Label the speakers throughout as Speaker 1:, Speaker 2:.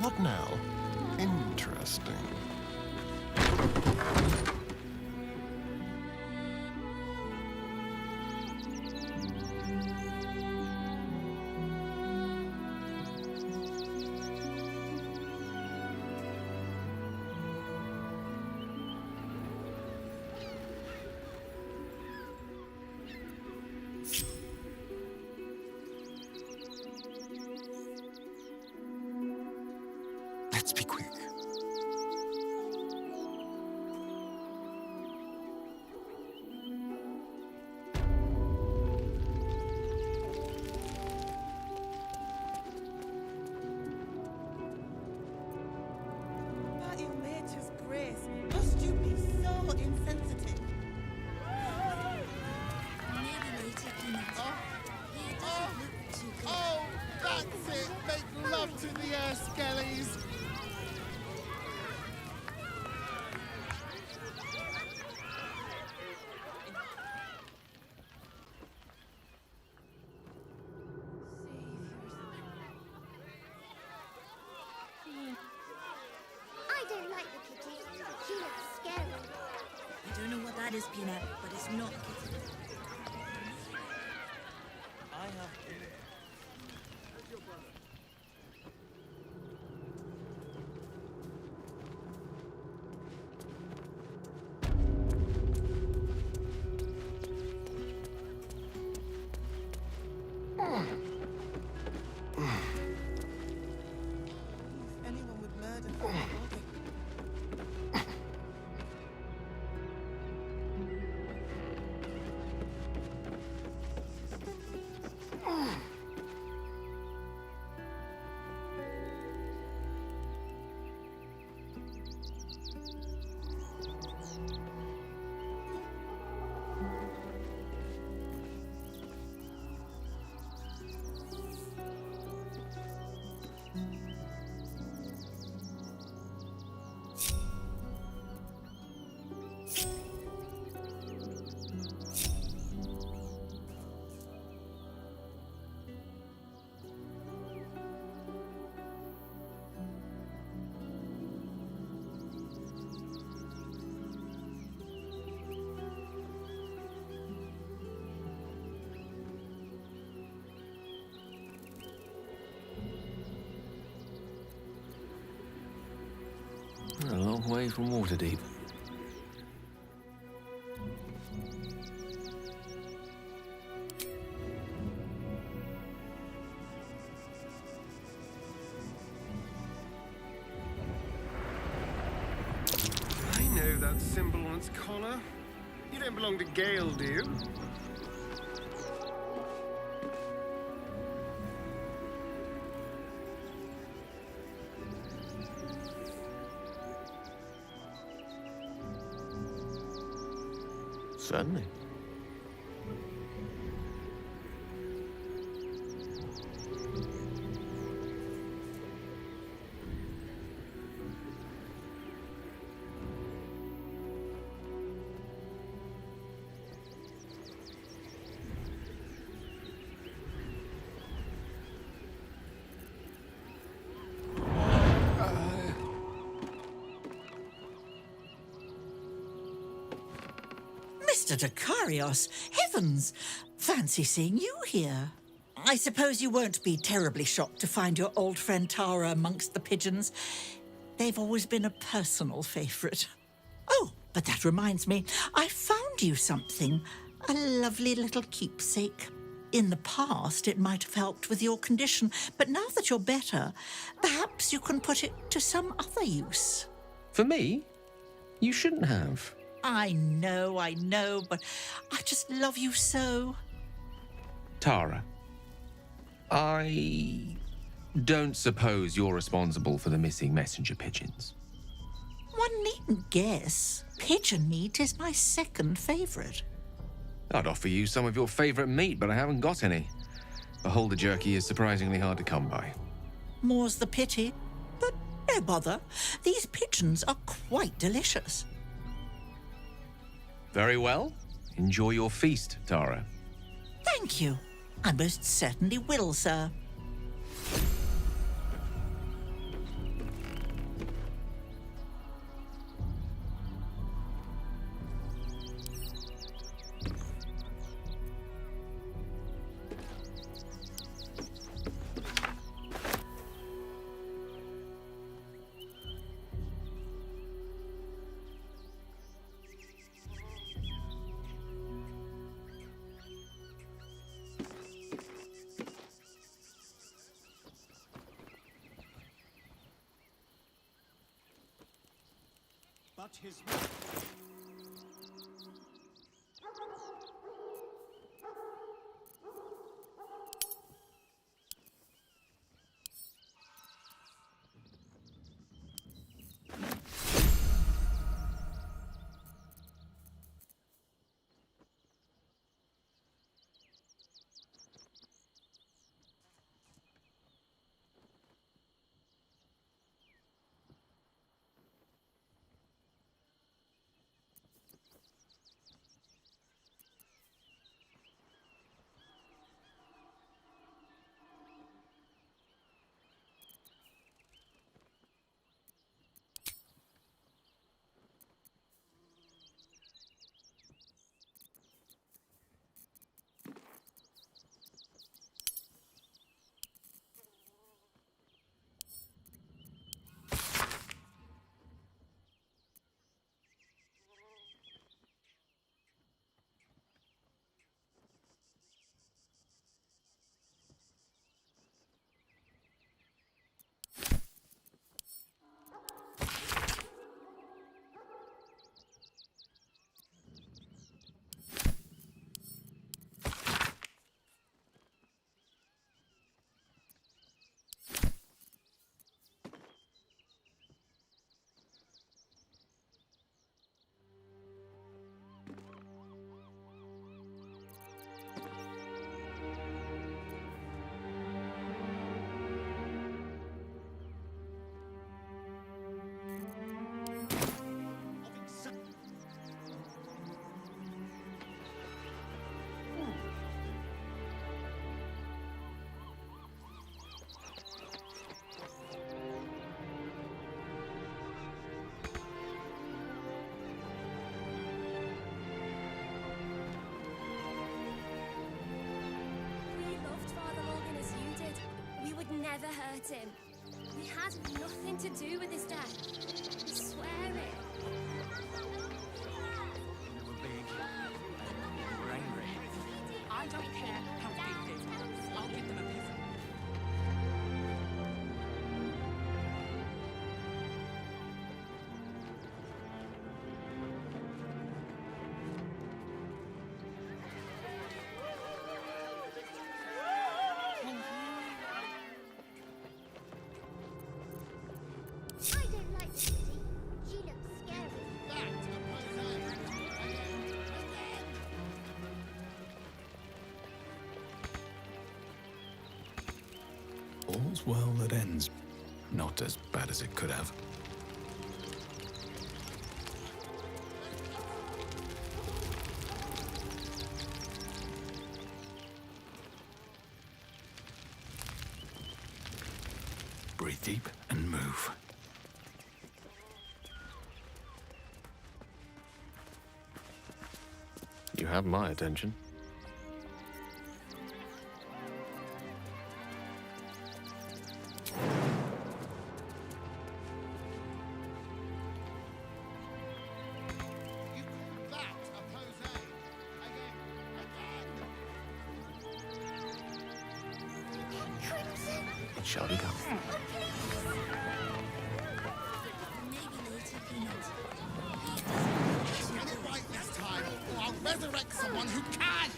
Speaker 1: What now? Interesting. Let's be quick.
Speaker 2: But in nature's grace, must you be so insensitive?
Speaker 3: Maybe later, Peanut. He doesn't look too good.
Speaker 4: Oh, that's it! Make love to the air, skellies!
Speaker 3: I don't like the kitty. She looks scary.
Speaker 5: I don't know what that is, Peanut, but it's not kitty.
Speaker 4: I have...
Speaker 2: If anyone would murder her body.
Speaker 6: A long way from Waterdeep.
Speaker 1: I know that symbol on its collar. You don't belong to Gale, do you?
Speaker 6: Certainly.
Speaker 5: Mr. Dakarios, heavens! Fancy seeing you here. I suppose you won't be terribly shocked to find your old friend Tara amongst the pigeons. They've always been a personal favourite. Oh, but that reminds me, I found you something. A lovely little keepsake. In the past, it might have helped with your condition, but now that you're better, perhaps you can put it to some other use.
Speaker 6: For me? You shouldn't have.
Speaker 5: I know, but I just love you so.
Speaker 6: Tara, I don't suppose you're responsible for the missing messenger pigeons.
Speaker 5: One needn't guess. Pigeon meat is my second favourite.
Speaker 6: I'd offer you some of your favourite meat, but I haven't got any. Beholder jerky is surprisingly hard to come by.
Speaker 5: More's the pity. But no bother. These pigeons are quite delicious.
Speaker 6: Very well. Enjoy your feast, Tara.
Speaker 5: Thank you. I most certainly will, sir.
Speaker 4: but his...
Speaker 3: We loved Father Logan as you did. We would never hurt him. We had nothing to do with his death. We swear it.
Speaker 7: They were big and they were angry.
Speaker 8: I don't care how big they are. I'll give them a piece.
Speaker 9: I don't like the city. She looks scary.
Speaker 4: That again.
Speaker 10: All's well that ends. Not as bad as it could have. Breathe deep and move.
Speaker 6: You have my attention.
Speaker 4: You call that a pose? Again.
Speaker 9: Crimson.
Speaker 6: It shall be done.
Speaker 3: Maybe later, Peanut.
Speaker 4: Get it right this time, or I'll resurrect someone who can!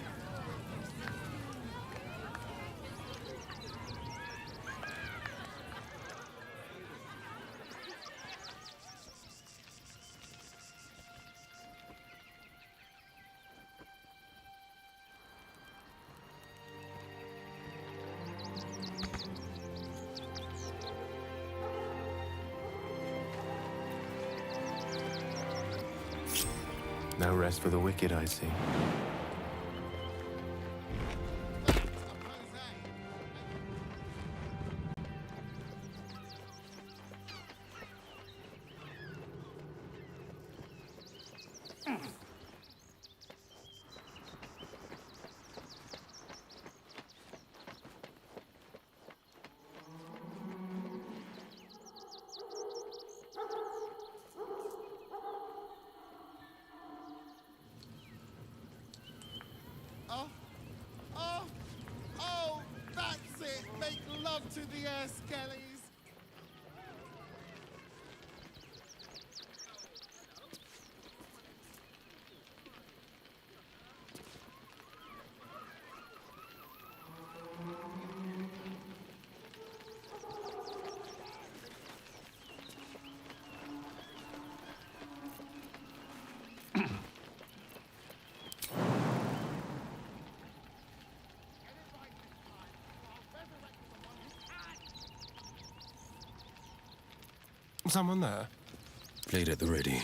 Speaker 6: No rest for the wicked, I see.
Speaker 4: Oh, that's it! Make love to the air, skellies!
Speaker 1: Someone there?
Speaker 10: Blade at the ready.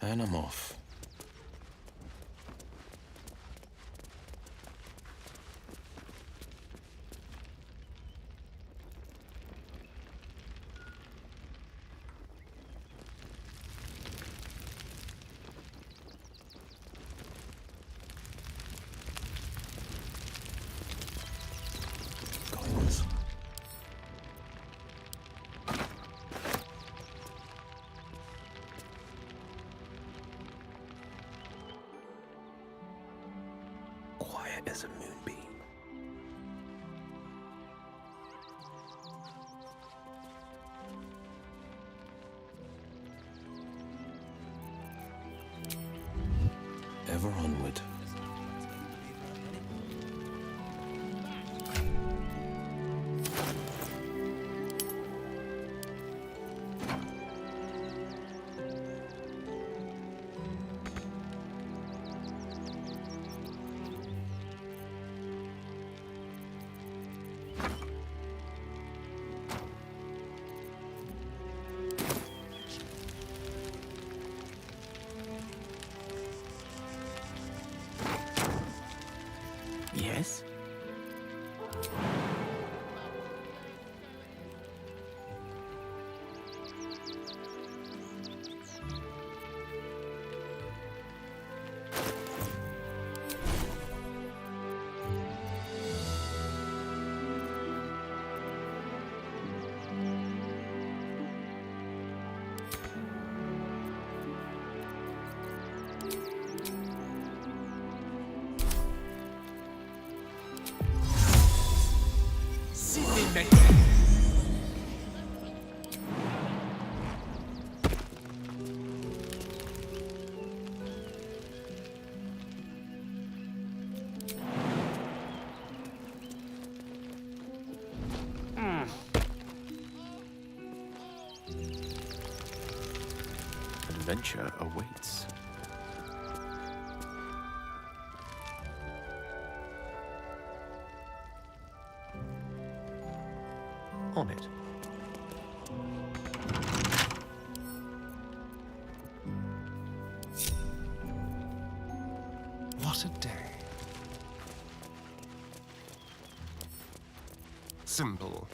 Speaker 10: And I'm off. Goals. Quiet as a moonbeam. Ever onward. Yes? Adventure awaits. On it.
Speaker 1: What a day. Simple.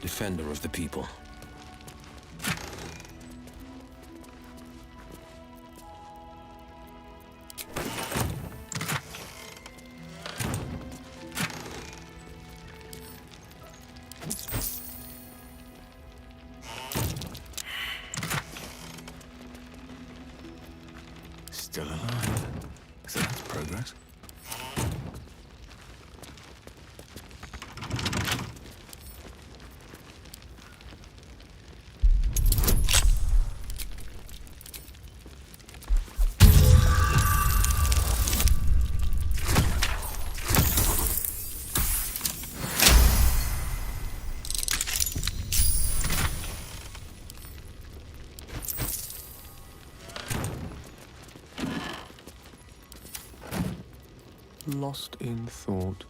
Speaker 10: Defender of the people. Still alive. So that's progress. Lost in thought.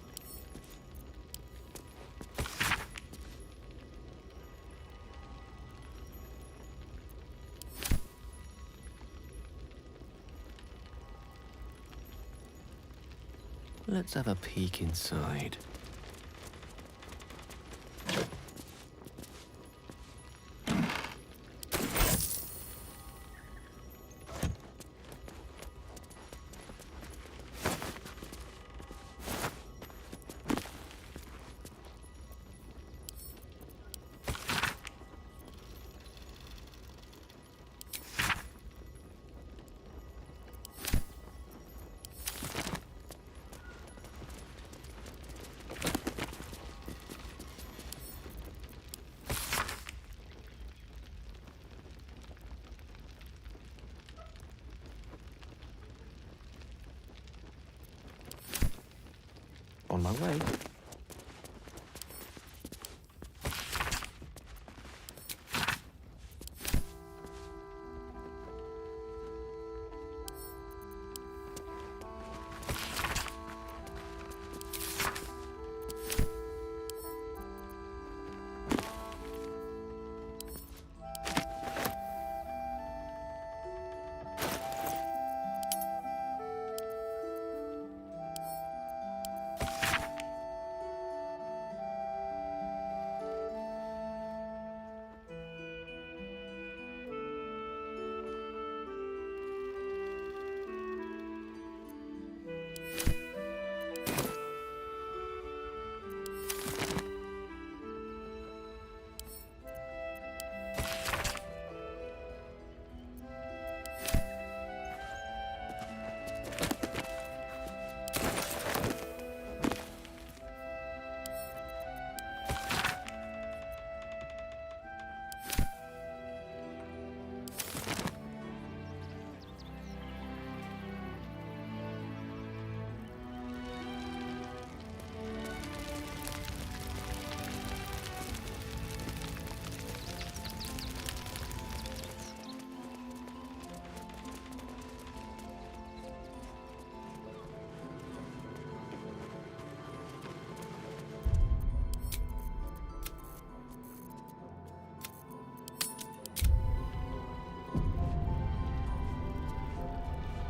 Speaker 10: Let's have a peek inside. On my way.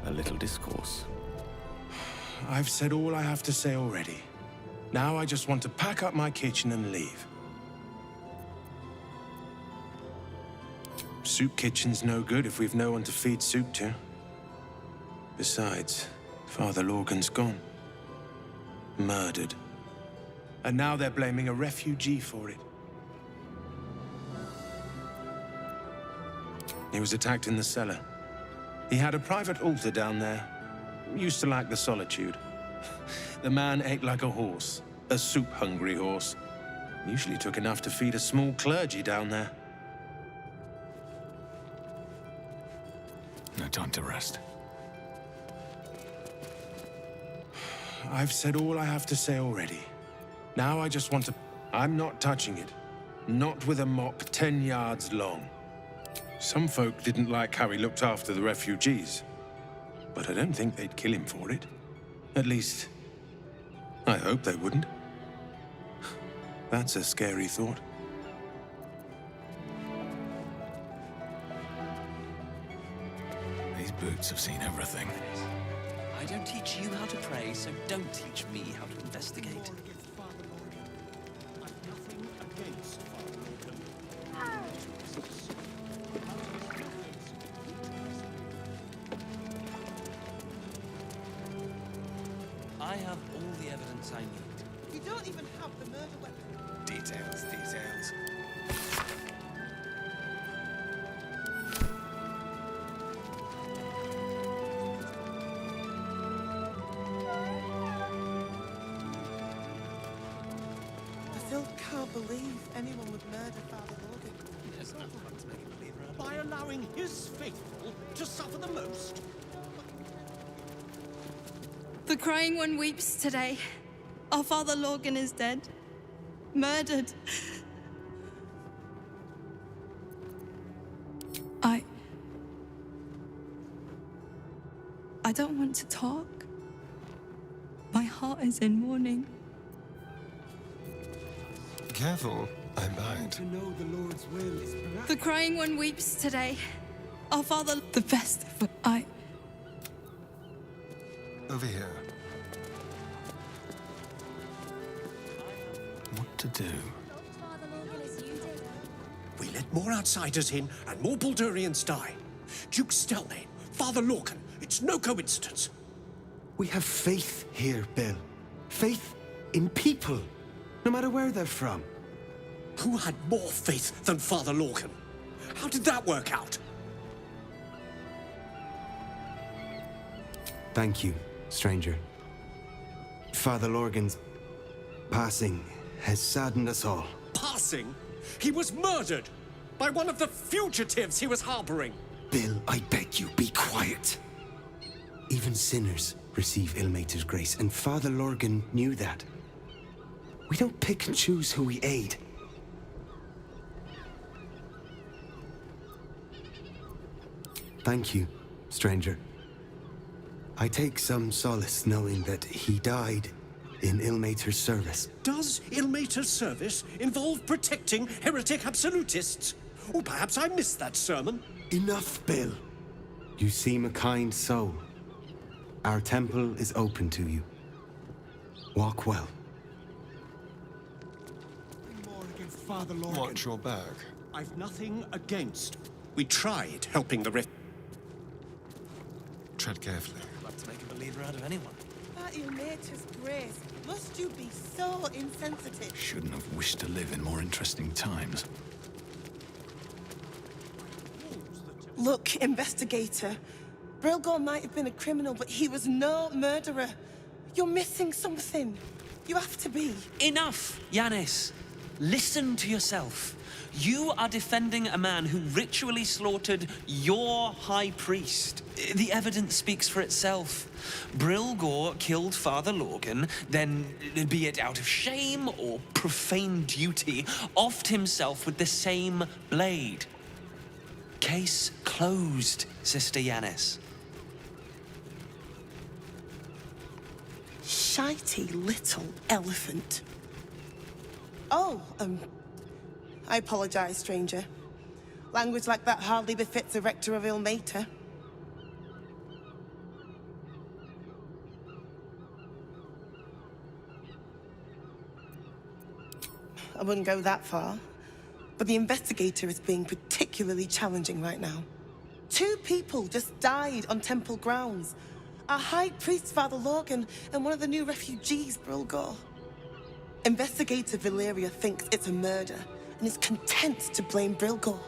Speaker 10: A little discourse.
Speaker 11: I've said all I have to say already. Now I just want to pack up my kitchen and leave. Soup kitchen's no good if we've no one to feed soup to. Besides, Father Lorgan's gone. Murdered. And now they're blaming a refugee for it. He was attacked in the cellar. He had a private altar down there. Used to like the solitude. The man ate like a horse. A soup-hungry horse. Usually took enough to feed a small clergy down there.
Speaker 10: No time to rest.
Speaker 11: I've said all I have to say already. Now I just want to... I'm not touching it. Not with a mop 10 yards long. Some folk didn't like how he looked after the refugees. But I don't think they'd kill him for it. At least, I hope they wouldn't. That's a scary thought.
Speaker 10: These boots have seen everything.
Speaker 7: I don't teach you how to pray, so don't teach me how to investigate. I have all the evidence I need.
Speaker 2: You don't even have the murder weapon.
Speaker 10: Details, details.
Speaker 2: I still can't believe anyone would murder Father Logan.
Speaker 7: There's no fun to make a believer out of.
Speaker 12: By allowing his faithful to suffer the most.
Speaker 13: The crying one weeps today. Our Father Lorgan is dead. Murdered. I don't want to talk. heart is in mourning.
Speaker 10: Careful, I'm bound.
Speaker 12: To know the Lord's will is perhaps...
Speaker 13: The crying one weeps today. Our father, the best of I...
Speaker 10: Over here. What to do?
Speaker 3: Father Morgan as you did.
Speaker 12: We let more outsiders in, and more Baldurians die. Duke Stelmane, Father Lorcan, it's no coincidence.
Speaker 14: We have faith here, Bill. Faith in people, no matter where they're from.
Speaker 12: Who had more faith than Father Lorcan? How did that work out?
Speaker 14: Thank you, stranger. Father Lorgan's passing has saddened us all.
Speaker 12: Passing? He was murdered by one of the fugitives he was harboring.
Speaker 14: Bill, I beg you, be quiet. Even sinners receive Ilmater's grace, and Father Lorgan knew that. We don't pick and choose who we aid. Thank you, stranger. I take some solace knowing that he died in Ilmater's service.
Speaker 12: Does Ilmater's service involve protecting heretic absolutists? Or perhaps I missed that sermon.
Speaker 14: Enough, Bill. You seem a kind soul. Our temple is open to you. Walk well.
Speaker 12: More against Father Lorcan.
Speaker 10: Watch your back.
Speaker 12: I've nothing against. We tried helping the
Speaker 10: Tread carefully.
Speaker 7: Love to make a believer out of anyone.
Speaker 2: By Ilmater's grace, must you be so insensitive?
Speaker 10: Shouldn't have wished to live in more interesting times.
Speaker 2: Look, investigator. Brilgor might have been a criminal, but he was no murderer. You're missing something. You have to be.
Speaker 7: Enough, Yanis. Listen to yourself. You are defending a man who ritually slaughtered your high priest. The evidence speaks for itself. Brilgor killed Father Lorgan, then, be it out of shame or profane duty, offed himself with the same blade. Case closed, Sister Yanis.
Speaker 2: Shitey little elephant. Oh, I apologize, stranger. Language like that hardly befits a rector of Ilmater. I wouldn't go that far, but the investigator is being particularly challenging right now. 2 people just died on temple grounds. Our high priest, Father Lorgan, and one of the new refugees, Brilgor. Investigator Valeria thinks it's a murder and is content to blame Brilgor,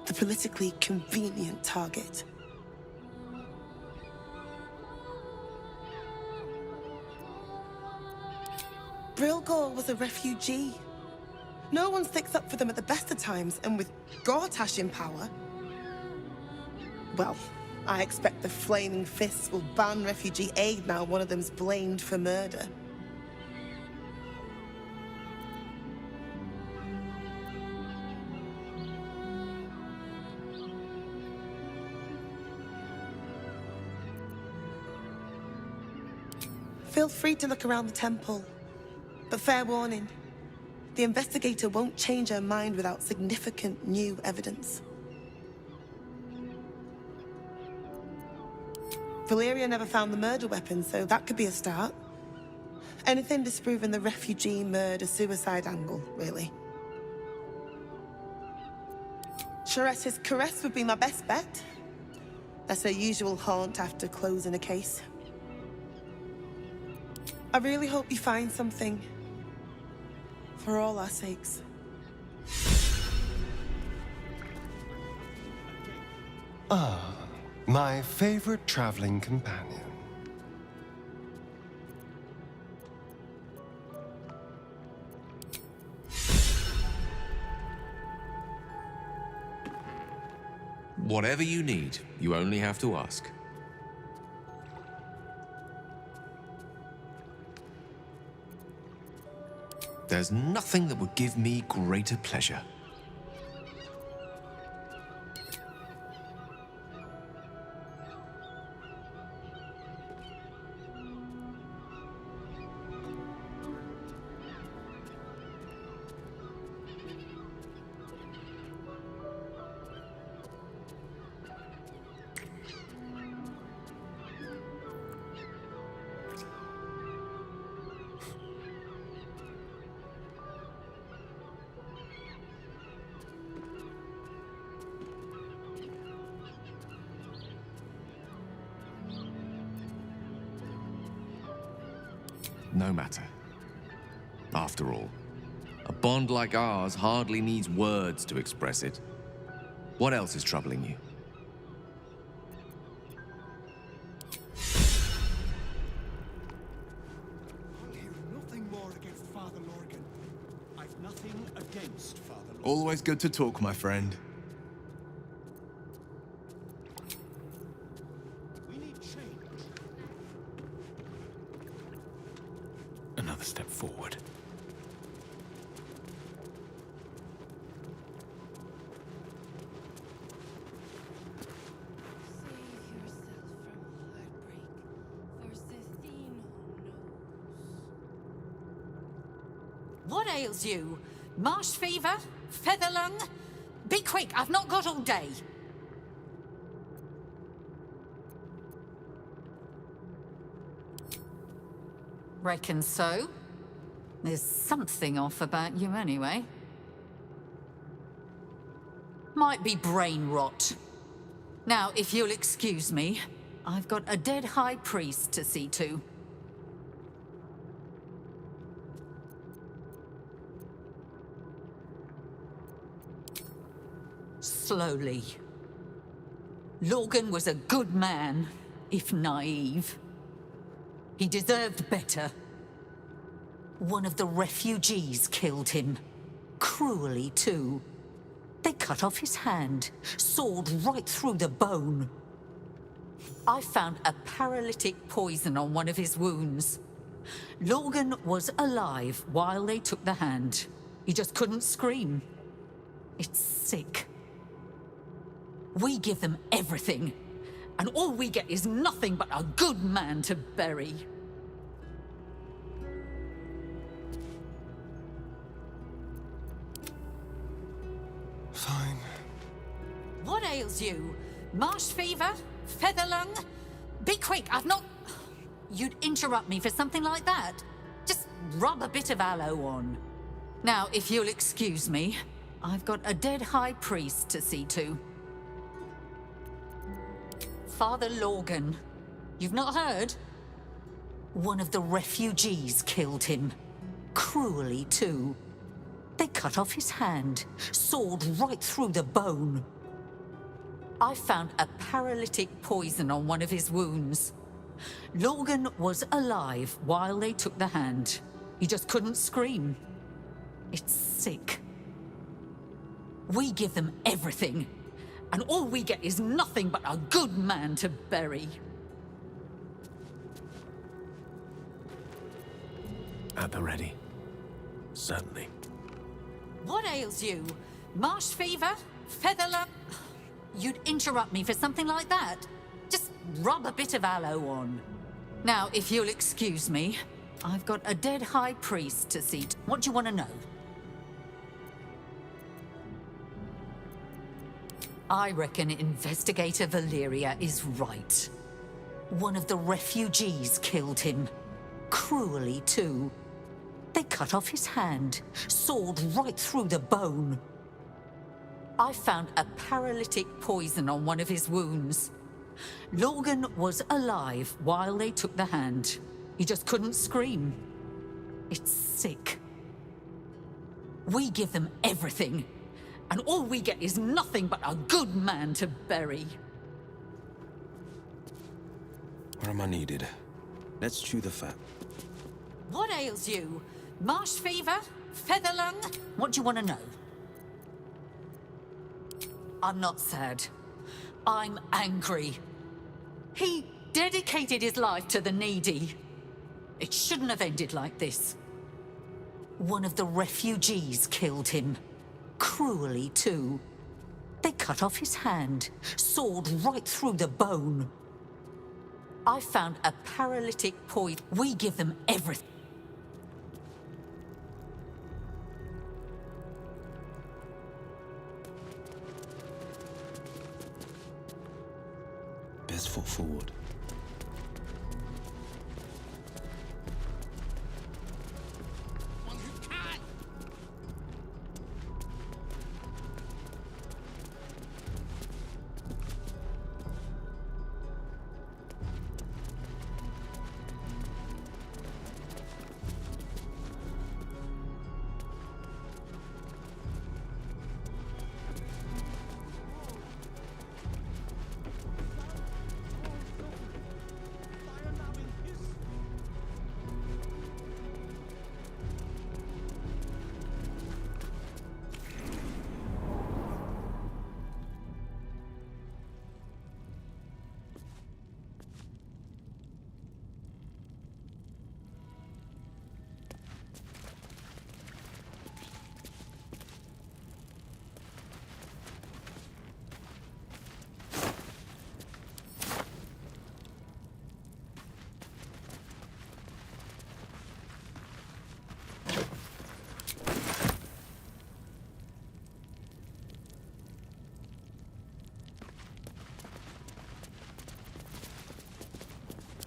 Speaker 2: the politically convenient target. Brilgor was a refugee. No one sticks up for them at the best of times, and with Gortash in power, well, I expect the Flaming Fists will ban refugee aid now one of them's blamed for murder. Feel free to look around the temple, but fair warning, the investigator won't change her mind without significant new evidence. Valeria never found the murder weapon, so that could be a start. Anything disproving the refugee murder-suicide angle, really. Charette's caress would be my best bet. That's her usual haunt after closing a case. I really hope you find something. For all our sakes.
Speaker 15: Ah, my favorite traveling companion.
Speaker 6: Whatever you need, you only have to ask. There's nothing that would give me greater pleasure. no matter. After all, a bond like ours hardly needs words to express it. What else is troubling you?
Speaker 12: I'll hear nothing more against Father Lorgan. I've nothing against Father Lorgan.
Speaker 10: Always good to talk, my friend.
Speaker 12: We need change.
Speaker 10: Another step forward.
Speaker 5: What ails you? Marsh fever? Feather lung? Be quick, I've not got all day. Reckon so. There's something off about you anyway. Might be brain rot. Now, if you'll excuse me, I've got a dead high priest to see to. Slowly. Lorgan was a good man, if naive. He deserved better. One of the refugees killed him. Cruelly, too. They cut off his hand, sawed right through the bone. I found a paralytic poison on one of his wounds. Lorgan was alive while they took the hand. He just couldn't scream. It's sick. We give them everything, and all we get is nothing but a good man to bury.
Speaker 15: Fine.
Speaker 5: What ails you? Marsh fever? Feather lung? Be quick, I've not... You'd interrupt me for something like that? Just rub a bit of aloe on. Now, if you'll excuse me, I've got a dead high priest to see to. Father Lorgan. You've not heard? One of the refugees killed him. Cruelly, too. They cut off his hand, sawed right through the bone. I found a paralytic poison on one of his wounds. Lorgan was alive while they took the hand. He just couldn't scream. It's sick. We give them everything, and all we get is nothing but a good man to bury.
Speaker 10: At the ready. Certainly.
Speaker 5: What ails you? Marsh fever? Feather lung? You'd interrupt me for something like that? Just rub a bit of aloe on. Now, if you'll excuse me, I've got a dead high priest to see to. What do you want to know? I reckon Investigator Valeria is right. One of the refugees killed him. Cruelly, too. They cut off his hand, sawed right through the bone. I found a paralytic poison on one of his wounds. Lorgan was alive while they took the hand. He just couldn't scream. It's sick. We give them everything, and all we get is nothing but a good man to bury.
Speaker 11: Where am I needed? Let's chew the fat.
Speaker 5: What ails you? Marsh fever? Feather lung? What do you want to know? I'm not sad. I'm angry. He dedicated his life to the needy. It shouldn't have ended like this. One of the refugees killed him. Cruelly, too. They cut off his hand, sawed right through the bone. I found a paralytic poison. We give them everything.
Speaker 11: Best foot forward.
Speaker 4: One who can!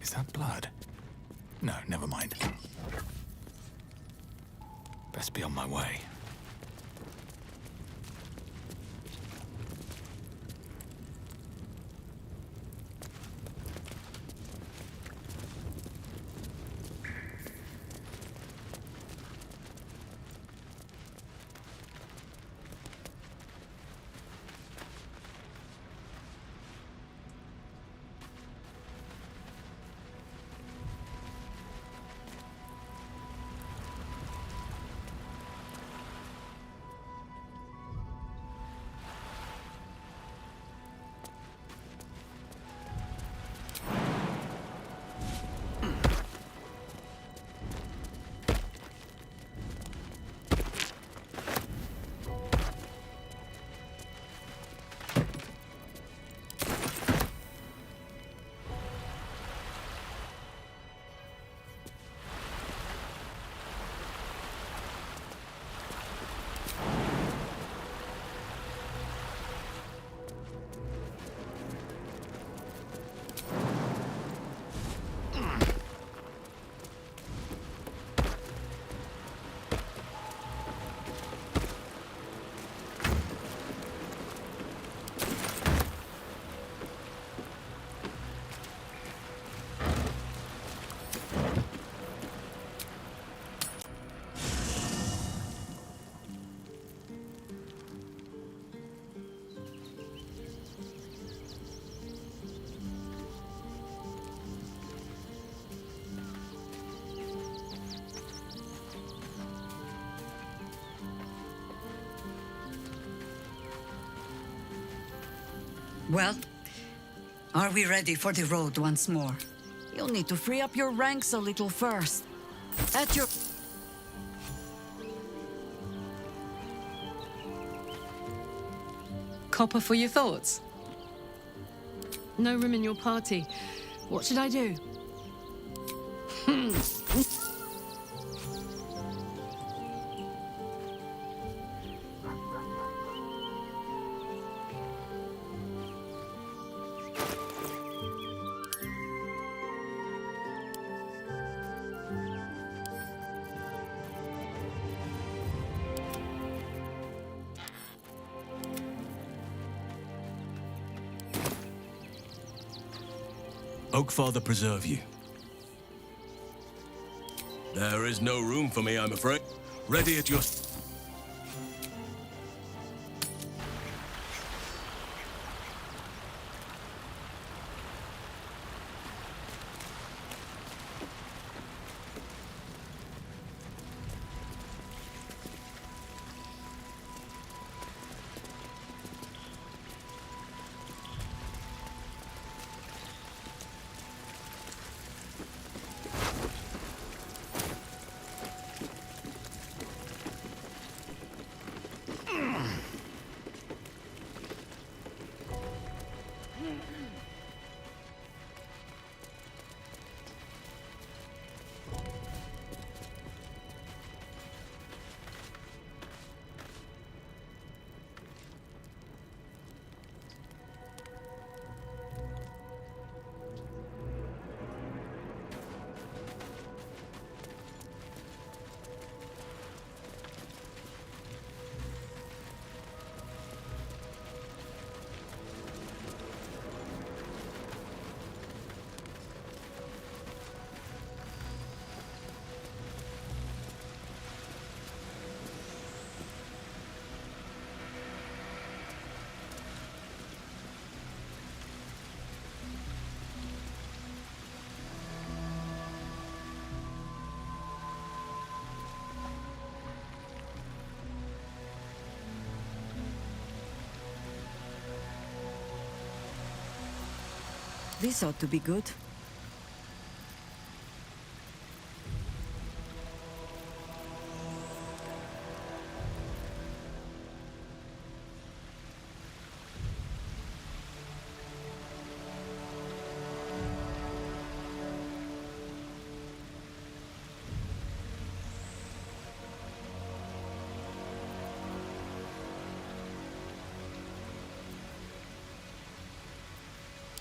Speaker 10: Is that blood? No, never mind. Best be on my way.
Speaker 16: Well, are we ready for the road once more?
Speaker 17: You'll need to free up your ranks a little first. At your...
Speaker 18: Copper for your thoughts? No room in your party. What should I do?
Speaker 19: Oakfather preserve you. There is no room for me, I'm afraid. Ready at your...
Speaker 17: This ought to be good.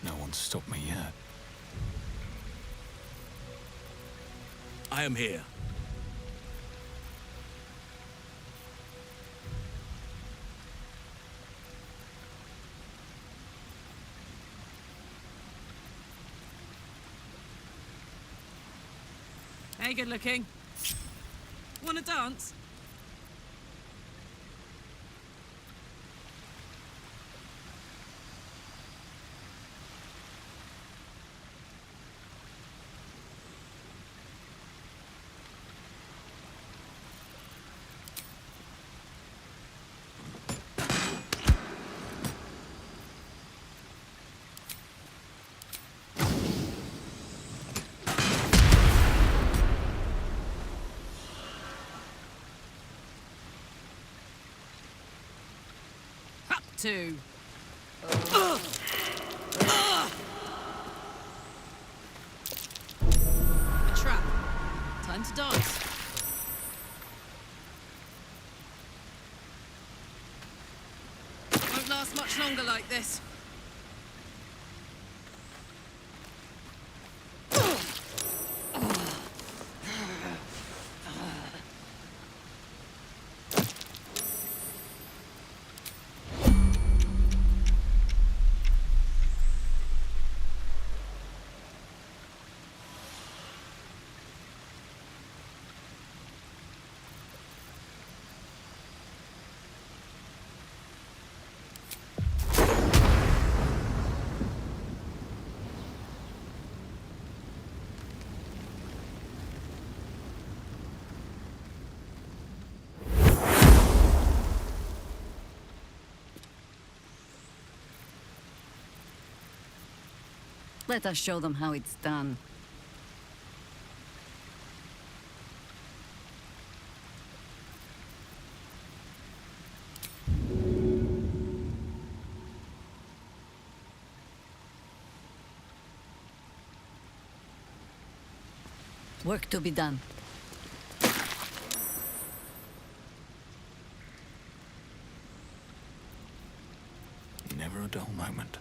Speaker 10: No one's stopped me yet.
Speaker 19: I am here.
Speaker 18: Hey, good looking. Wanna dance? Two. A trap. Time to dance. Won't last much longer like this.
Speaker 17: Let us show them how it's done. Work to be done.
Speaker 10: Never a dull moment.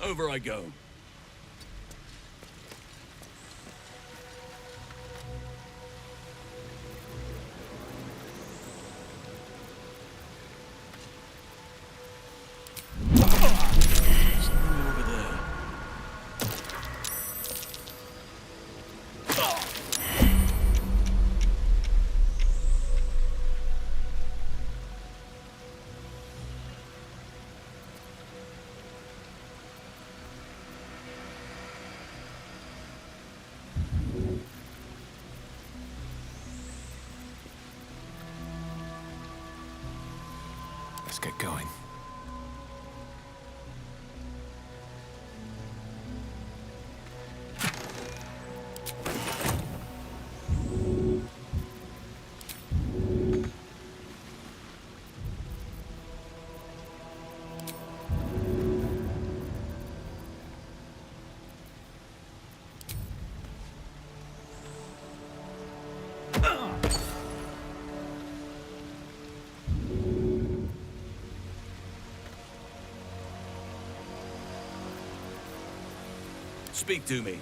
Speaker 19: Over I go. Something over there.
Speaker 10: Let's get going.
Speaker 19: Speak to me.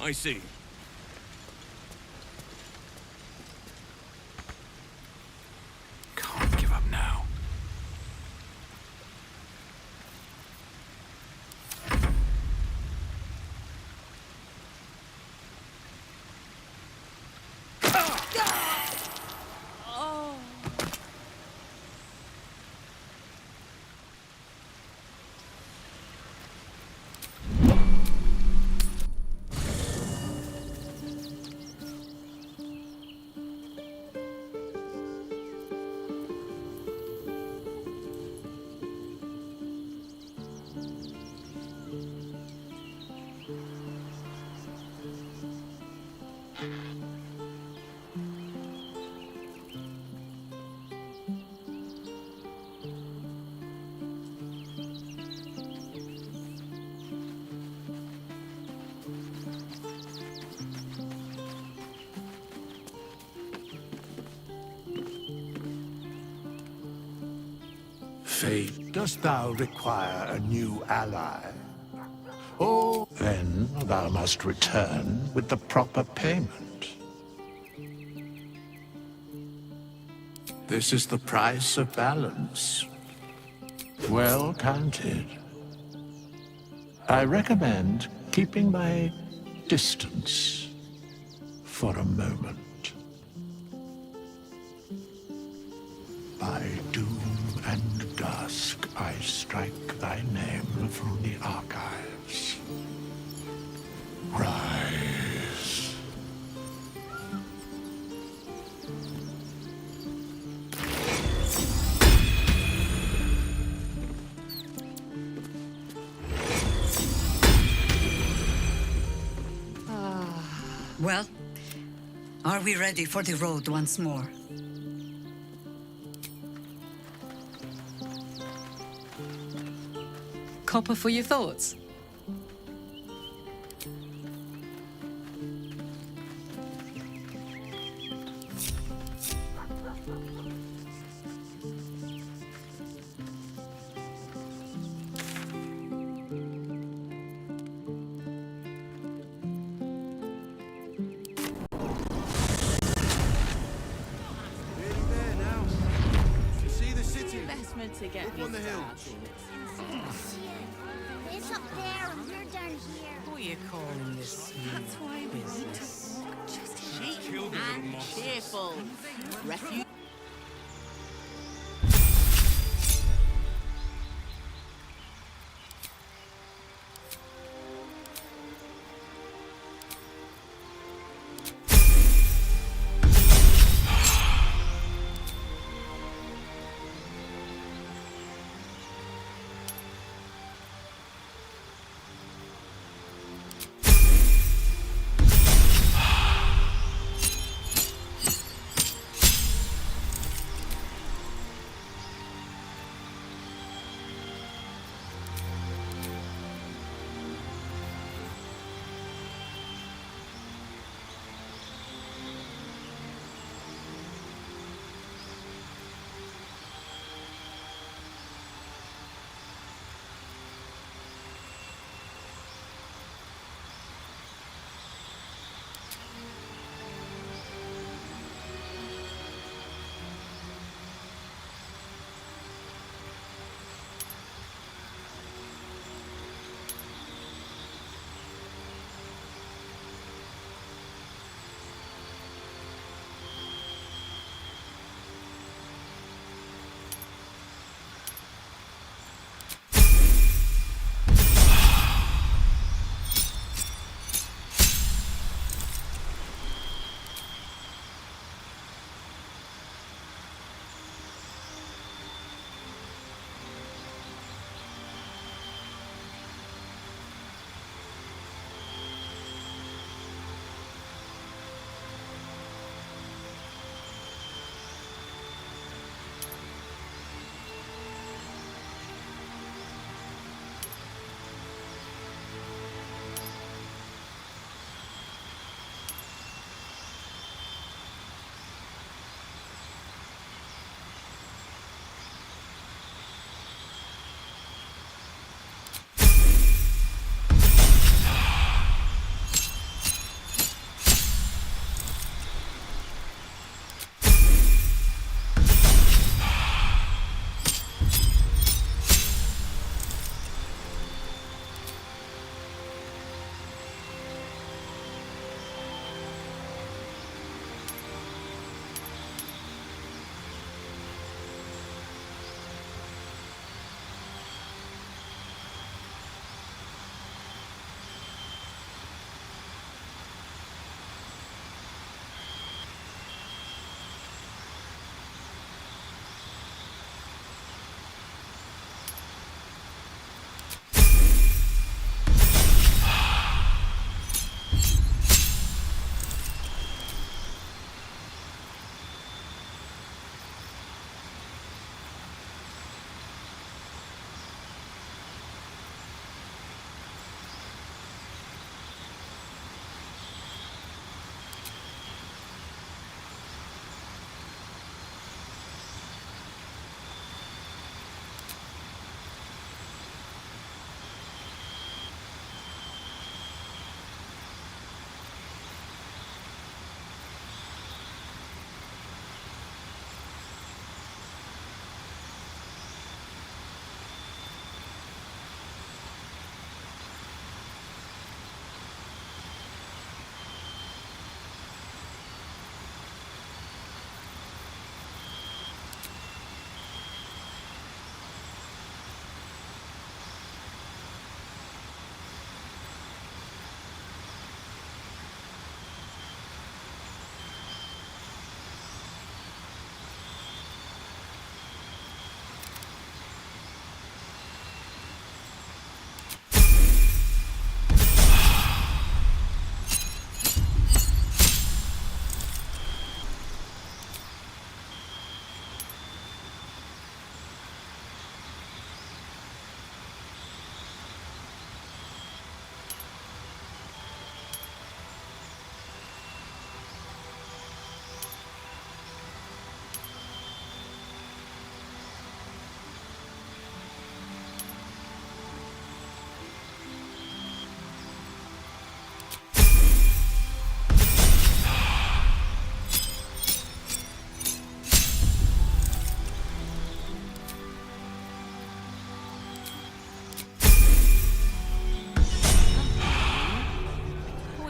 Speaker 19: I see.
Speaker 10: Can't give up now.
Speaker 20: Fate, dost thou require a new ally? Oh, then thou must return with the proper payment. This is the price of balance. Well counted. I recommend keeping my distance for a moment. By doom and dusk, I strike thy name from the archives. Rise.
Speaker 16: Well, are we ready for the road once more?
Speaker 18: Copper for your thoughts.
Speaker 8: To get me
Speaker 1: on the hill.
Speaker 9: It's up there and we're down here.
Speaker 8: What are you calling this? That's why we need to walk just and cheerful. Refuge.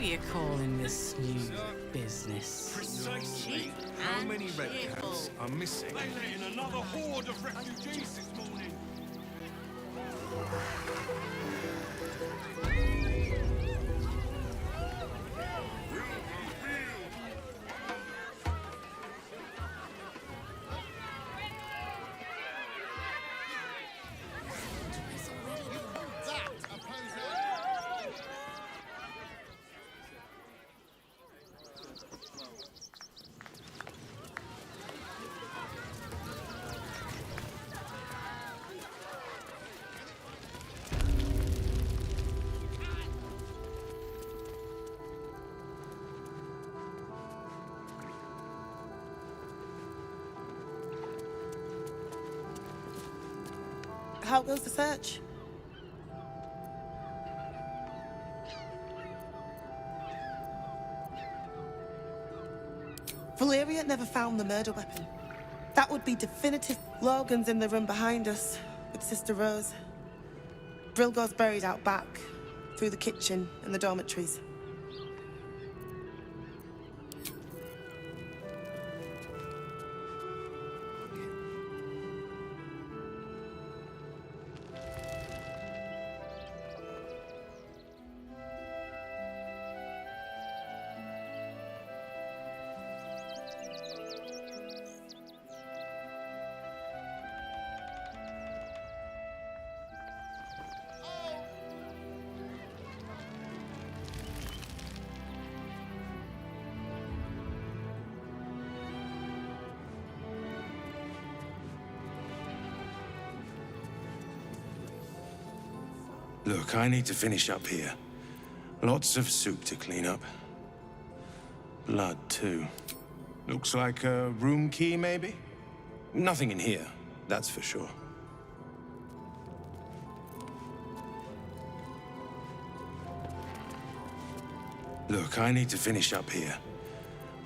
Speaker 8: you calling this new business?
Speaker 15: Precisely. How many red caps are missing? They let in another horde of refugees this morning.
Speaker 2: How goes the search? Valeria never found the murder weapon. That would be definitive. Logan's in the room behind us with Sister Rose. Brilgo's buried out back, through the kitchen and the dormitories.
Speaker 11: Look, I need to finish up here. Lots of soup to clean up. Blood, too. Looks like a room key, maybe? Nothing in here, that's for sure. Look, I need to finish up here.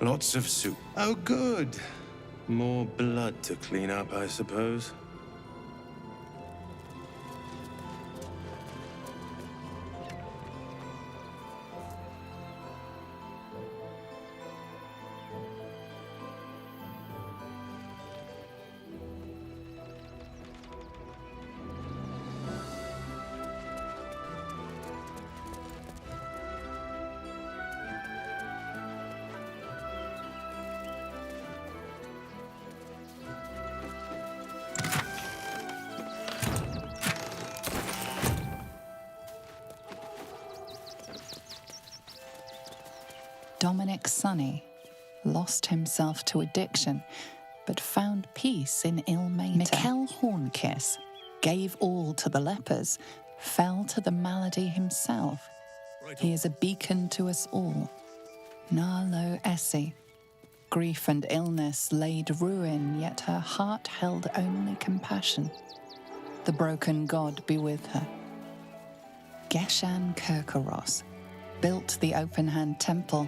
Speaker 11: Lots of soup. Oh, good. More blood to clean up, I suppose.
Speaker 21: Dominic Sonny lost himself to addiction, but found peace in Ilmater. Mikkel Hornkiss gave all to the lepers, fell to the malady himself. He is a beacon to us all. Narlo Essie. Grief and illness laid ruin, yet her heart held only compassion. The broken God be with her. Geshan Kirkaros built the open-hand temple,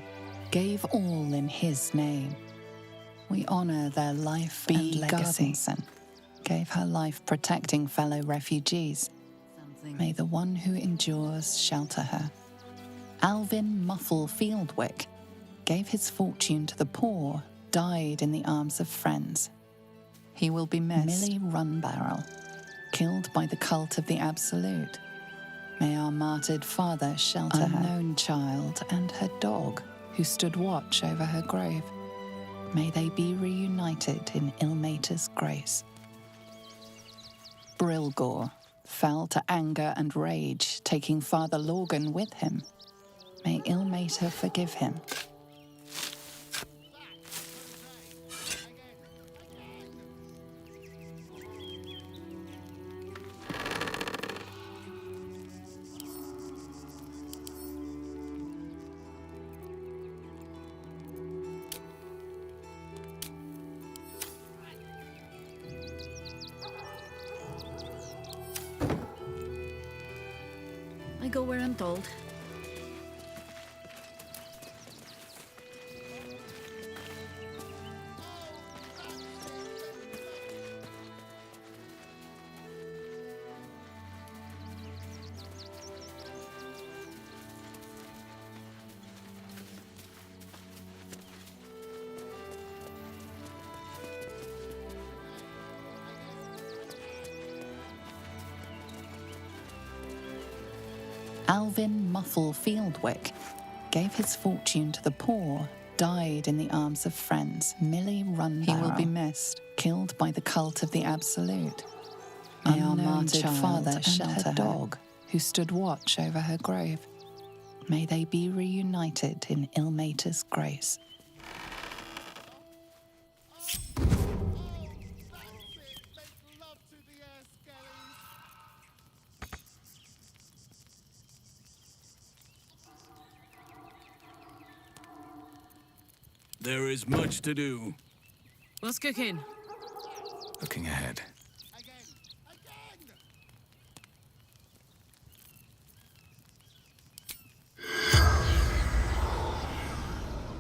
Speaker 21: gave all in his name. We honor their life and legacy. Gardenson gave her life protecting fellow refugees. May the one who endures shelter her. Alvin Muffle Fieldwick gave his fortune to the poor, died in the arms of friends. He will be missed. Millie Runbarrel, killed by the cult of the Absolute. May our martyred father shelter her. Unknown child and her dog, who stood watch over her grave. May they be reunited in Ilmater's grace. Brilgor fell to anger and rage, taking Father Lorgan with him. May Ilmater forgive him.
Speaker 17: I go where I'm told.
Speaker 21: Alvin Muffle Fieldwick gave his fortune to the poor, died in the arms of friends. Millie Runbarrow. He will be missed, killed by the cult of the Absolute. May our martyred father and her dog, who stood watch over her grave. May they be reunited in Ilmater's grace.
Speaker 19: There is much to do.
Speaker 18: What's cooking?
Speaker 10: Looking ahead.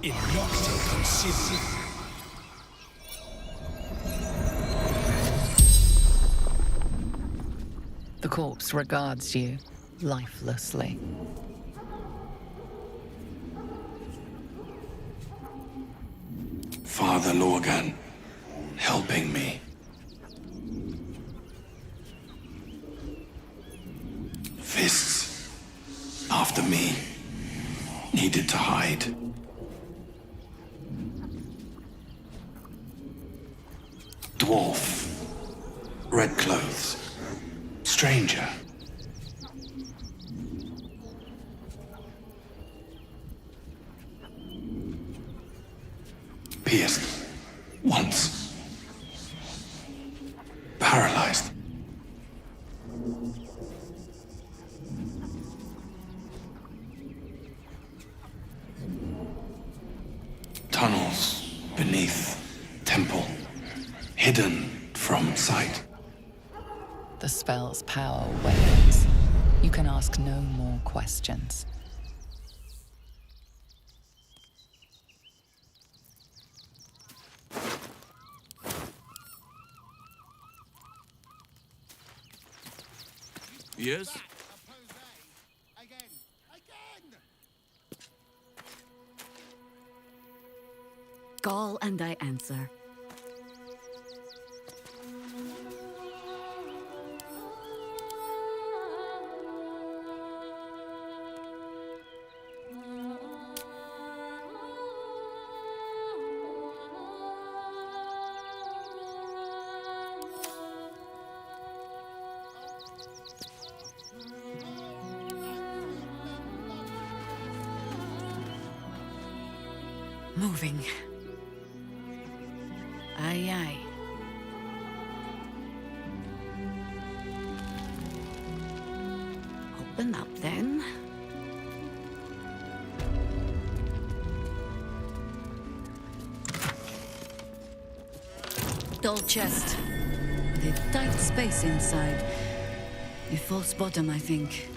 Speaker 15: In Nocto consider.
Speaker 21: The corpse regards you lifelessly.
Speaker 11: Father Lorgan, helping me. Fists, after me, needed to hide. Dwarf, red clothes, stranger. Pierced once. Paralyzed. Tunnels beneath temple, hidden from sight.
Speaker 21: The spell's power wanes. You can ask no more questions.
Speaker 19: Yes?
Speaker 16: Call and I answer. Moving. Aye, aye. Open up then. Dull chest. With a tight space inside. A false bottom, I think.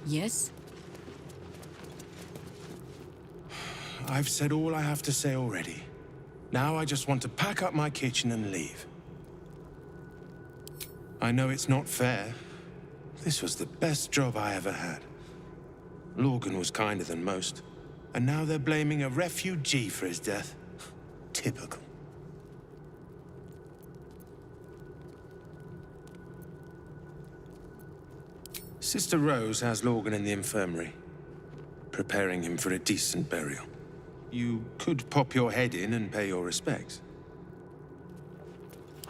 Speaker 16: Yes?
Speaker 11: I've said all I have to say already. Now I just want to pack up my kitchen and leave. I know it's not fair. This was the best job I ever had. Lorgan was kinder than most. And now they're blaming a refugee for his death. Typical. Sister Rose has Lorgan in the infirmary, preparing him for a decent burial. You could pop your head in and pay your respects.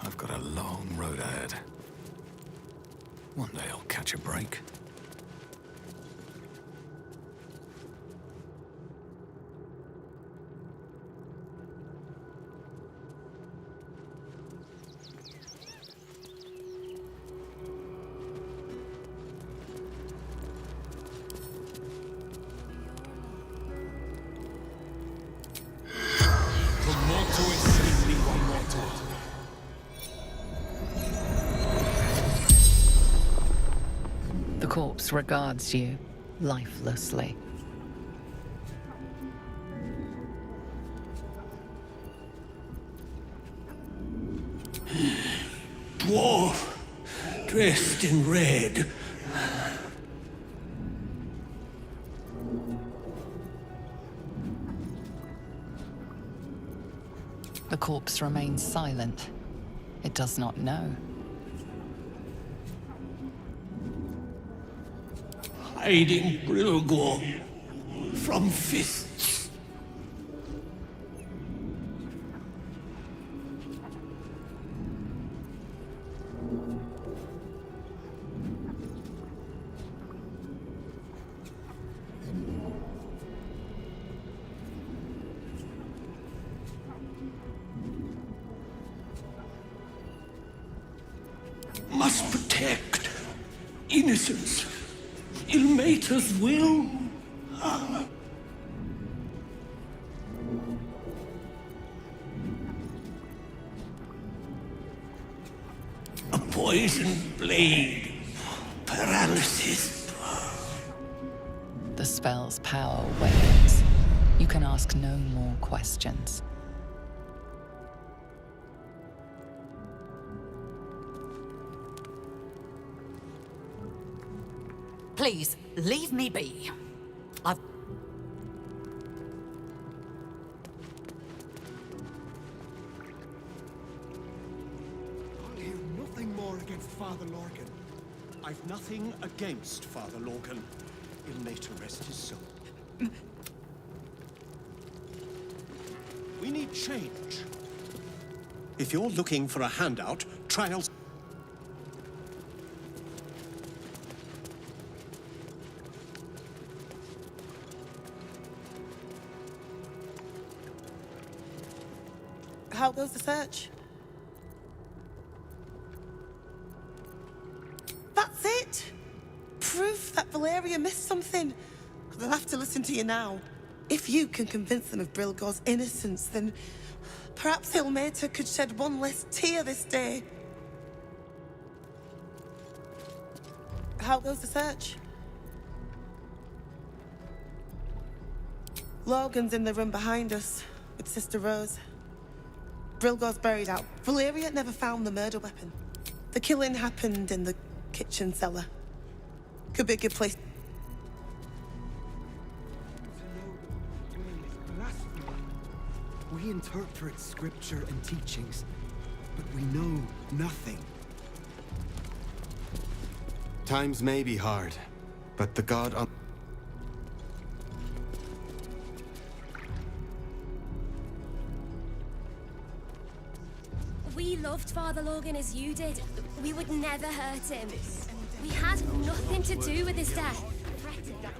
Speaker 10: I've got a long road ahead. One day I'll catch a break.
Speaker 21: The corpse regards you lifelessly.
Speaker 12: Dwarf, dressed in red.
Speaker 21: The corpse remains silent. It does not know.
Speaker 12: Hiding Brilgor from fists. Must protect innocence. Ilmater's will. A poisoned blade. Paralysis.
Speaker 21: The spell's power wanes. You can ask no more questions.
Speaker 5: Please, leave me be. I've...
Speaker 12: I'll hear nothing more against Father Lorgan. I've nothing against Father Lorgan. Ilmater rest his soul. We need change. If you're looking for a handout, trials...
Speaker 2: How goes the search? That's it! Proof that Valeria missed something. They'll have to listen to you now. If you can convince them of Brilgor's innocence, then perhaps Ilmater could shed one less tear this day. How goes the search? Logan's in the room behind us with Sister Rose. Brilgor's buried out. Valeria never found the murder weapon. The killing happened in the kitchen cellar. Could be a good place.
Speaker 14: We interpret scripture and teachings, but we know nothing. Times may be hard, but the God on...
Speaker 3: We loved Father Lorgan as you did. We would never hurt him. We had nothing to do with his death.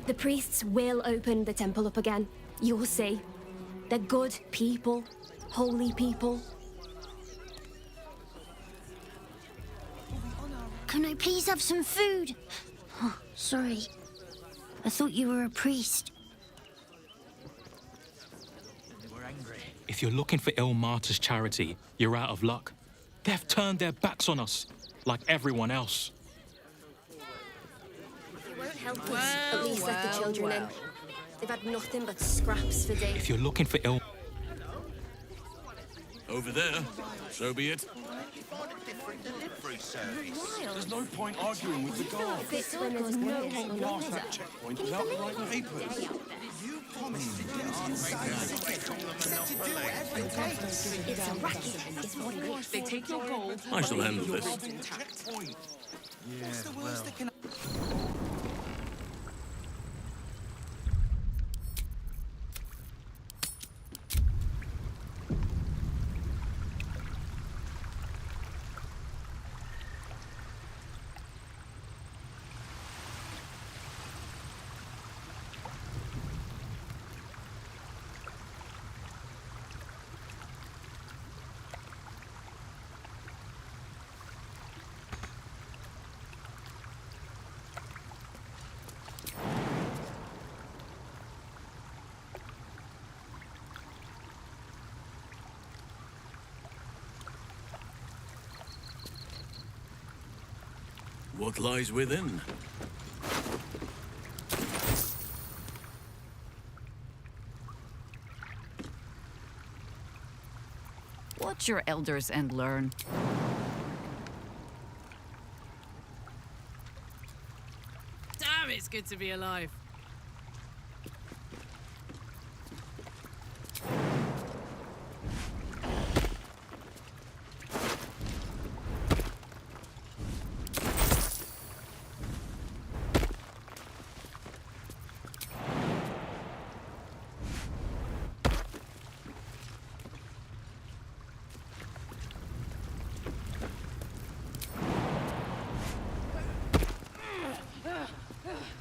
Speaker 3: The priests will open the temple up again. You'll see. They're good people. Holy people.
Speaker 9: Can I please have some food? Oh, sorry. I thought you were a priest.
Speaker 13: If you're looking for Ilmater's charity, you're out of luck. They've turned their backs on us, like everyone else.
Speaker 3: If you won't help At least let the children in. They've had nothing but scraps for days.
Speaker 13: If you're looking for ill...
Speaker 19: Over there. So be it.
Speaker 15: There's no point arguing with the guard.
Speaker 3: There's no
Speaker 15: Can't pass that checkpoint without the right papers.
Speaker 3: It's a racket, is what it is.
Speaker 18: They take your gold.
Speaker 19: I shall handle this. What lies within?
Speaker 16: Watch your elders and learn.
Speaker 18: Damn, it's good to be alive.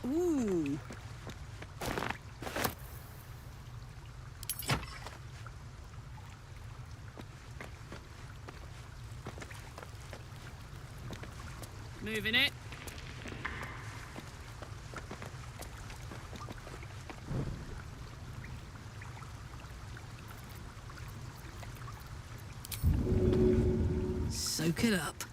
Speaker 16: Ooh.
Speaker 18: Moving it. Soak it up.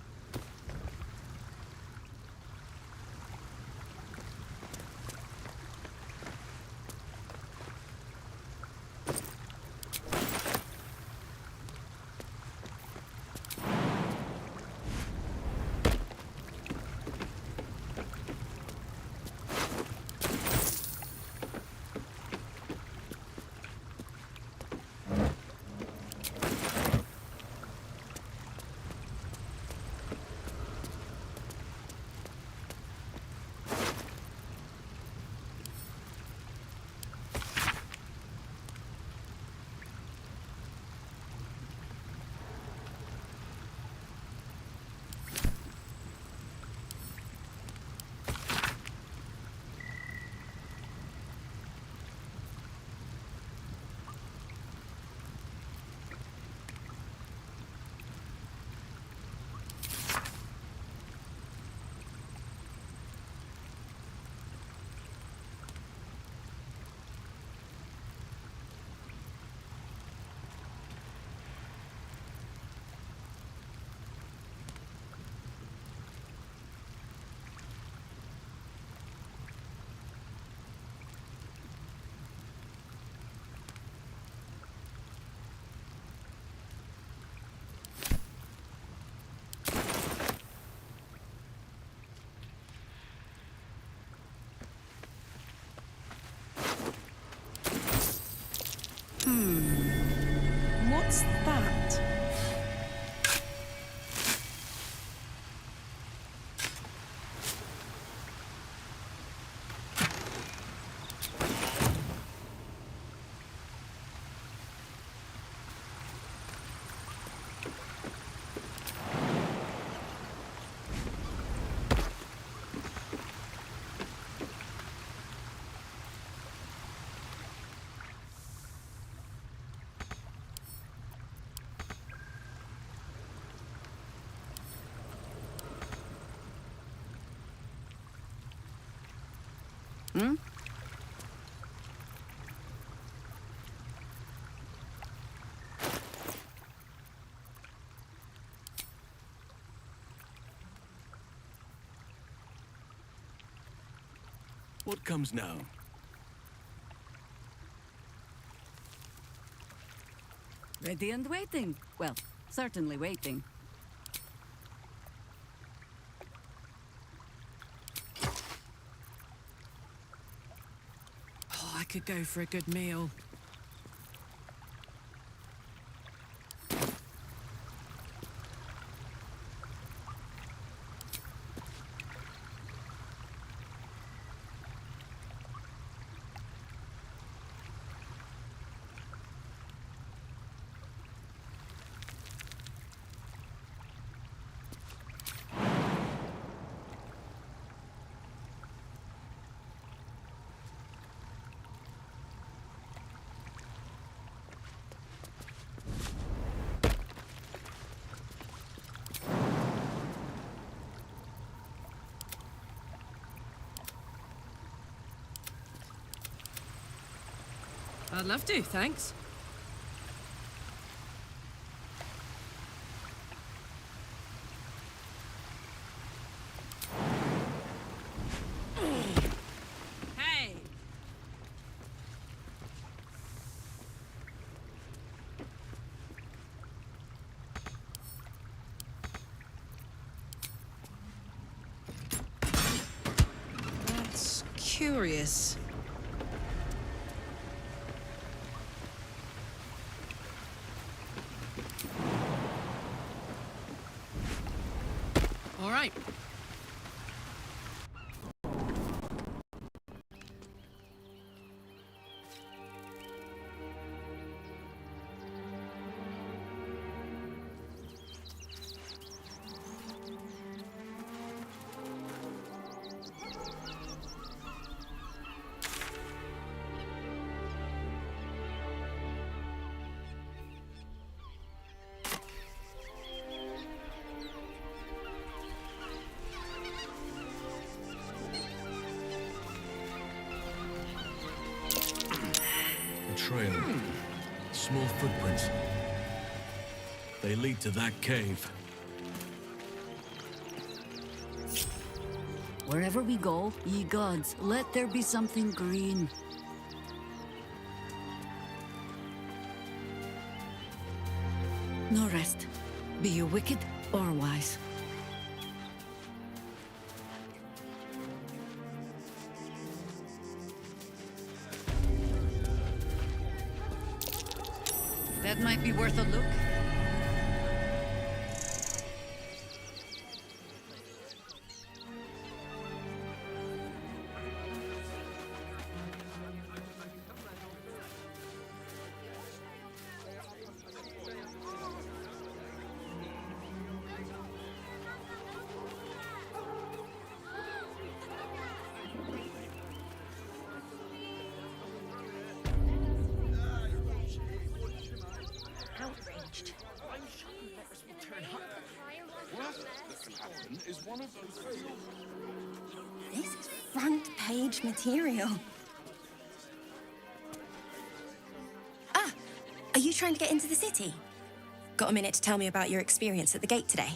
Speaker 21: What's that?
Speaker 16: Hmm?
Speaker 19: What comes now?
Speaker 16: Ready and waiting. Well, certainly waiting.
Speaker 18: Oh, I could go for a good meal. I'd love to, thanks. Hey! That's curious. All right.
Speaker 19: A trail. Small footprints. They lead to that cave.
Speaker 16: Wherever we go, ye gods, let there be something green. No rest. Be you wicked or wise. That might be worth a look.
Speaker 4: Outraged. Worst that can happen is one of those fields.
Speaker 7: This is front page material. Ah, are you trying to get into the city? Got a minute to tell me about your experience at the gate today?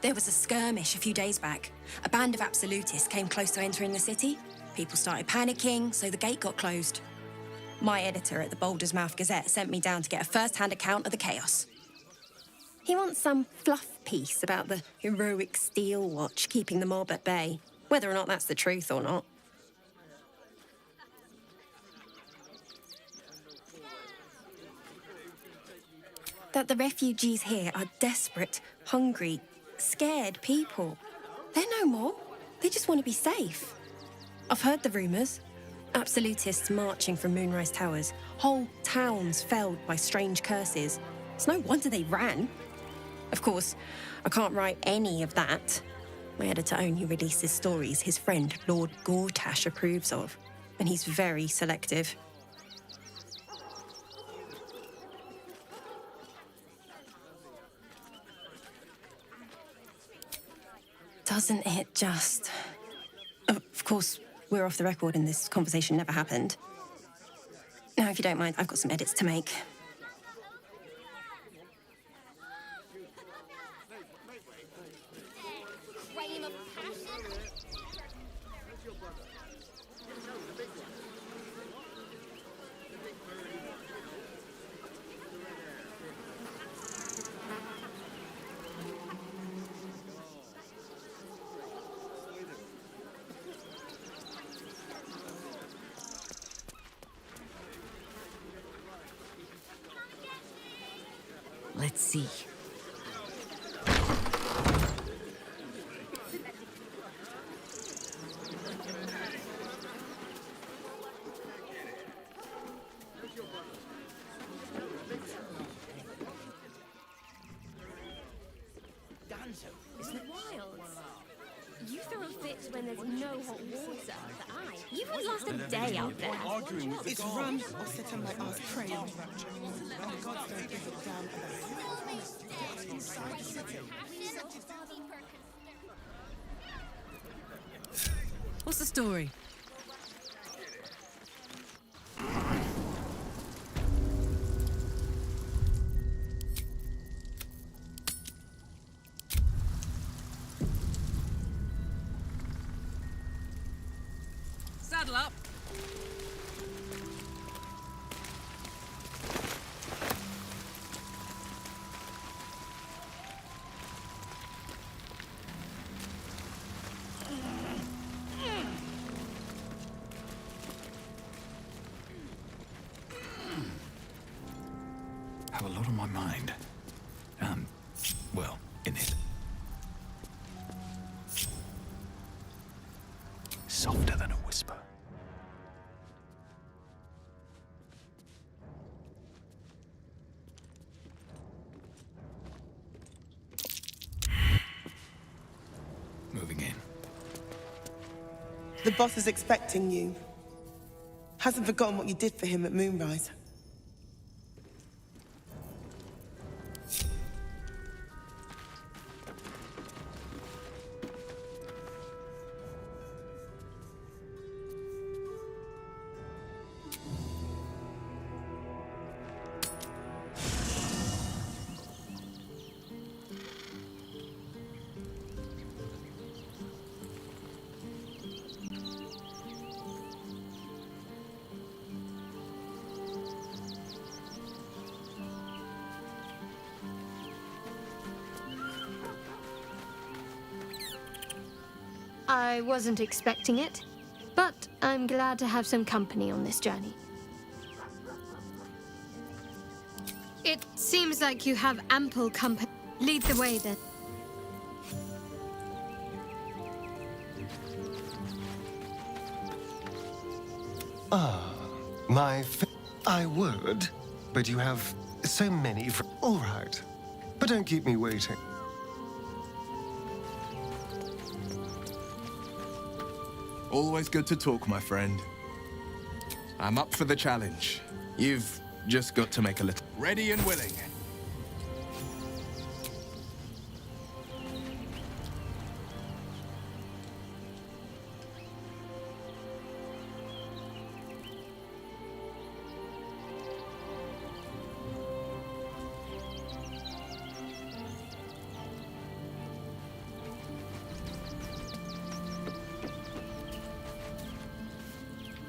Speaker 7: There was a skirmish a few days back. A band of absolutists came close to entering the city. People started panicking, so the gate got closed. My editor at the Baldur's Mouth Gazette sent me down to get a first-hand account of the chaos. He wants some fluff piece about the heroic steel watch keeping the mob at bay, whether or not that's the truth or not. That the refugees here are desperate, hungry, scared people. They're no more. They just want to be safe. I've heard the rumours. Absolutists marching from Moonrise Towers. Whole towns felled by strange curses. It's no wonder they ran. Of course, I can't write any of that. My editor only releases stories his friend Lord Gortash approves of, and he's very selective. Doesn't it just... Of course, we're off the record and this conversation never happened. Now, if you don't mind, I've got some edits to make.
Speaker 17: Let's see.
Speaker 3: Wild. You throw a fit when there's no hot water. You would last a day out there.
Speaker 2: It's run. I'll sit on my ass praying. And God's don't give a damn about inside the city.
Speaker 18: What's the story? Saddle up.
Speaker 10: Have a lot on my mind. Well, in it. Softer than a whisper. Moving in.
Speaker 2: The boss is expecting you. Hasn't forgotten what you did for him at Moonrise.
Speaker 3: I wasn't expecting it, but I'm glad to have some company on this journey. It seems like you have ample company. Lead the way, then.
Speaker 6: I would, but you have so many all right, but don't keep me waiting.
Speaker 15: Always good to talk, my friend. I'm up for the challenge. You've just got to make a little... Ready and willing.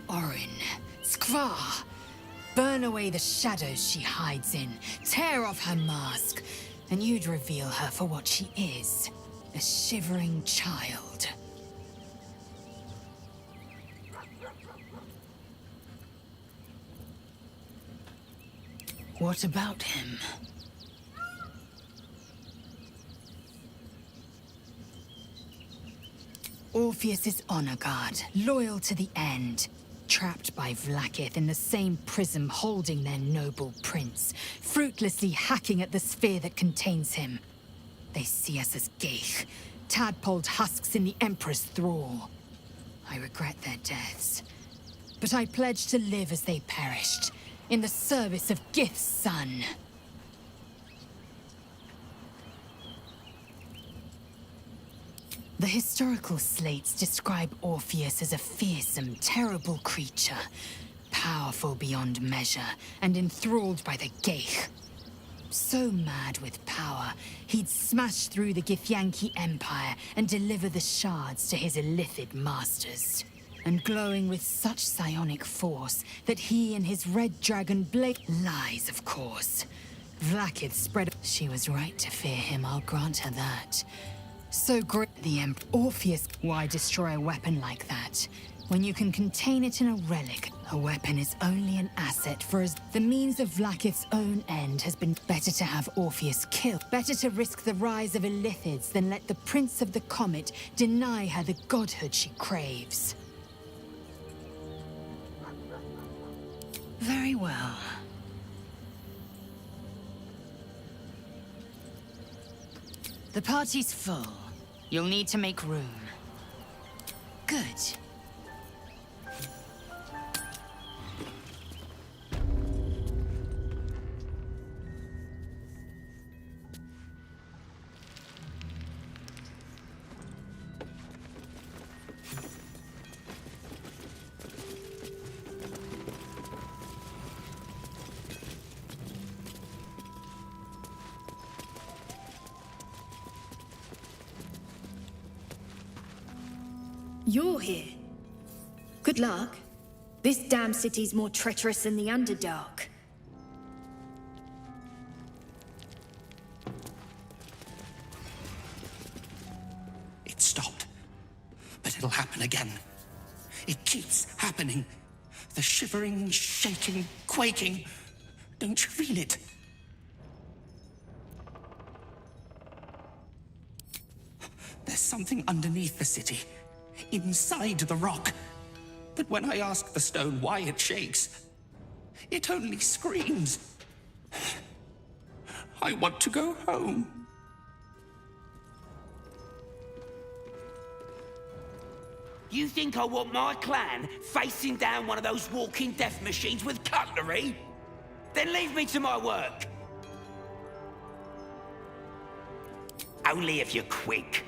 Speaker 17: Orin, Skra, burn away the shadows she hides in, tear off her mask, and you'd reveal her for what she is, a shivering child. What about him? Orpheus's honor guard, loyal to the end. Trapped by Vlaakith in the same prism holding their noble prince, fruitlessly hacking at the sphere that contains him. They see us as Geich, tadpoled husks in the Emperor's thrall. I regret their deaths, but I pledge to live as they perished, in the service of Gith's son. The historical slates describe Orpheus as a fearsome, terrible creature, powerful beyond measure, and enthralled by the Geich. So mad with power, he'd smash through the Githyanki Empire and deliver the shards to his illithid masters. And glowing with such psionic force that he and his red dragon blade... Lies, of course. Vlakith spread... She was right to fear him, I'll grant her that. So great the Orpheus... Why destroy a weapon like that? When you can contain it in a relic, a weapon is only an asset for as... The means of Vlakith's own end has been better to have Orpheus killed. Better to risk the rise of illithids than let the Prince of the Comet deny her the godhood she craves. Very well. The party's full. You'll need to make room. Good.
Speaker 20: You're here. Good luck. This damn city's more treacherous than the Underdark.
Speaker 22: It stopped. But it'll happen again. It keeps happening. The shivering, shaking, quaking. Don't you feel it? There's something underneath the city. Inside the rock. But when I ask the stone why it shakes, it only screams. I want to go home.
Speaker 23: You think I want my clan facing down one of those walking death machines with cutlery? Then leave me to my work. Only if you're quick.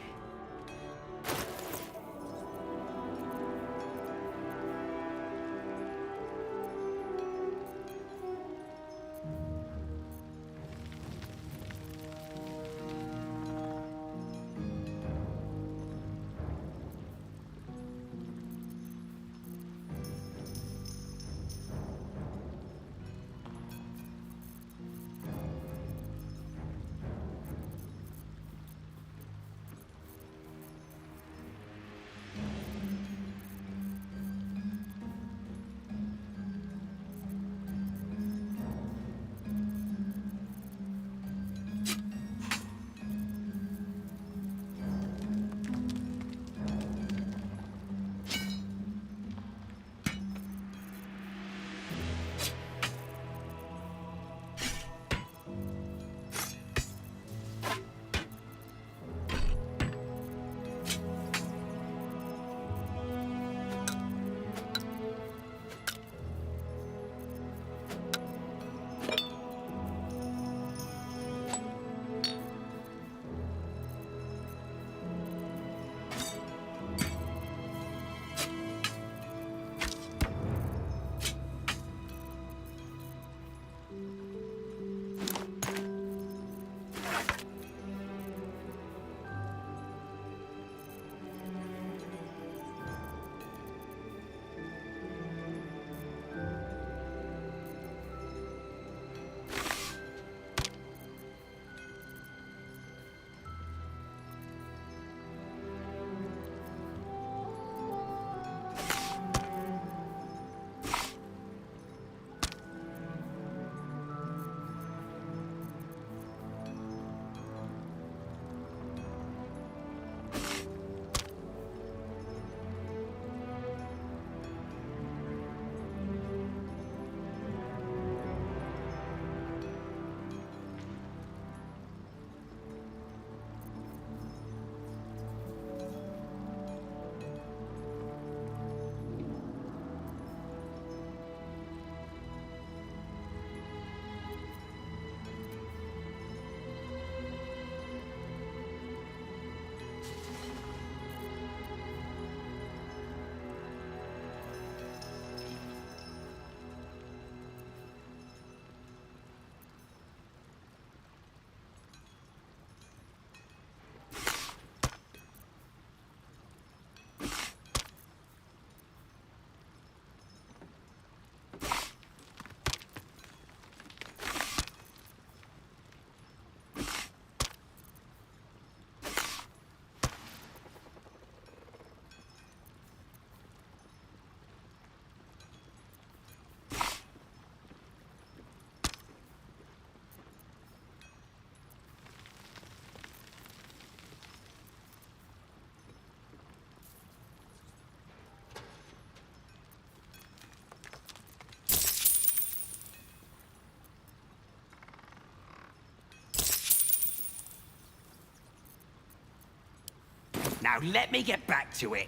Speaker 23: Now let me get back to it.